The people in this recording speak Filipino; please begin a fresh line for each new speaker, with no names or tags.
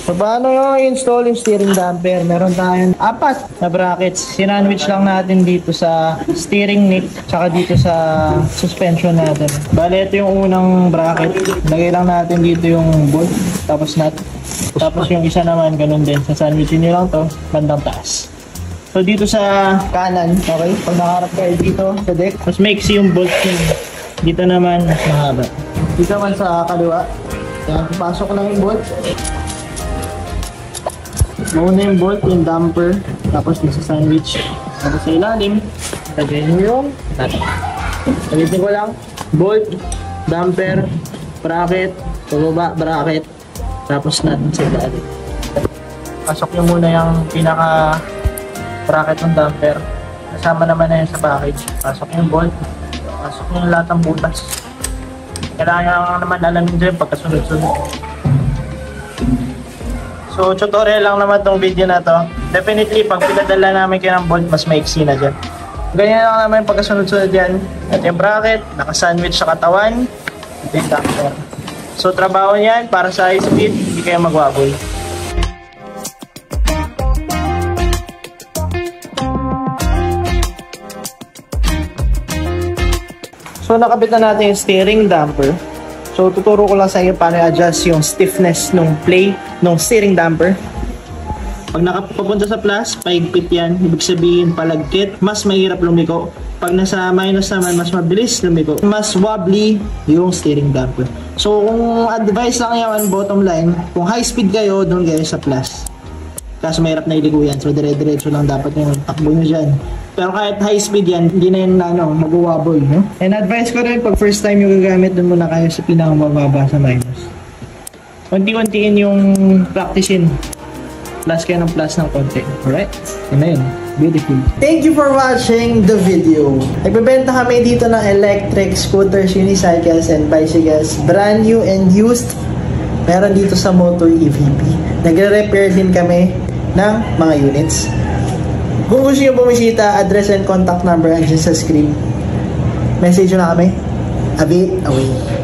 So, paano yung install yung steering damper? Meron tayong 4 na brackets. Sinandwich lang natin dito sa steering neck, tsaka dito sa suspension natin. Bale, ito yung unang bracket. Lagay lang natin dito yung bolt, tapos nut. Tapos yung isa naman, ganun din. Sasandwichin nyo lang to, bandang taas. So, dito sa kanan, okay? Pag nakaharap kayo dito sa deck, mas maiksi yung bolt nyo. Dito naman, mas mahaba. Dito naman sa kaliwa. Yan, pasok lang yung bolt. Mauna yung bolt, yung damper, tapos yung sa sandwich. Tapos sa ilalim, lagay nyo yung nut. Ulitin ko lang, bolt, damper, bracket, pababa, bracket, tapos nut sa ilalim. Pasok nyo muna yung pinaka bracket ng damper. Kasama naman na yun sa package. Pasok yung bolt, pasok yung lahat ng butas. Kailangan naman alamin dyan pagkasunod-sunod. So, tutorial lang naman tong video na to. Definitely, pag pinadala namin kayo ng bolt, mas maiksi na dyan. Ganyan lang naman yung pagkasunod-sunod yan. At yung bracket, naka-sandwich sa katawan. Ito yung damper. So, trabaho niyan para sa high speed, hindi kayo magwabol. So, nakabit na natin yung steering damper. So, tuturo ko lang sa inyo paano i-adjust yung stiffness ng play ng steering damper. Pag nakapapunta sa plus, paigpit yan. Ibig sabihin, palagkit, mas mahirap lumiko. Pag nasa minus naman, mas mabilis lumiko. Mas wobbly yung steering damper. So, kung advice lang yan, bottom line, kung high speed kayo, doon kayo sa plus. Kaso mahirap na iligo yan. So, dire-diretso lang dapat yung takbo nyo dyan. Pero kahit high speed yan, hindi na yun mag-wobble, no? And advice ko rin, pag first time yung gagamit, dun muna kayo sa pinakamababa sa minus. Konti-kontiin yung practicein. Plus kayo ng plus ng konti. Alright? Yun na yun. Beautiful. Thank you for watching the video. Nagbebenta kami dito ng electric scooters, unicycles, and bicycles. Brand new and used. Meron dito sa Motor EVP. Nagre-repair din kami ng mga units. Kung gusto nyo bumisita, address and contact number andyan sa screen. Message nyo na kami. A bit away.